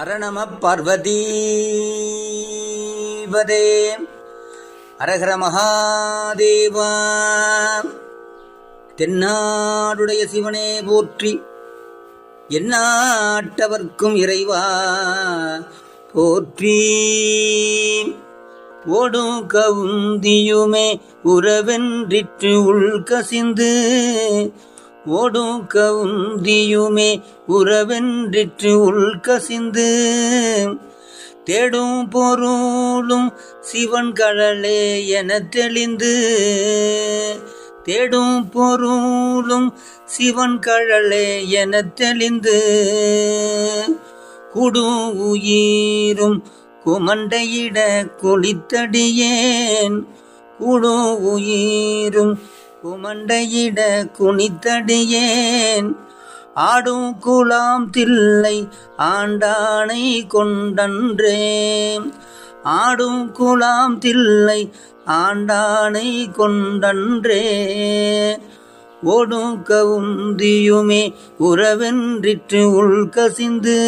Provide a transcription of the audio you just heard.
அரணம பார்வதீபதே அரஹர மகாதேவா. தென்னாடுடைய சிவனே போற்றி, எந்நாட்டவர்க்கும் இறைவா போற்றி. ஓடும் கவுந்தியுமே உறவென்றிற்று உள்கசிந்து, ஓடும் கவுந்தியுமே உறவென்றிற்று உள்கசிந்து, தேடும் பொருளும் சிவன் கடலே என தெளிந்து, தேடும் பொருளும் சிவன் கடலே என தெளிந்து, குடும் உயிரும் குமண்டையிட குளித்தடியேன், குடும் உயிரும் குமண்டையிட குனித்தடியேன், ஆடும் குலாம் தில்லை ஆண்டானை கொண்டன்றே, ஆடும் குலாம் தில்லை ஆண்டானை கொண்டன்றே. ஓடும் கவுந்தியுமே உறவென்றிற்று உள்கசிந்து,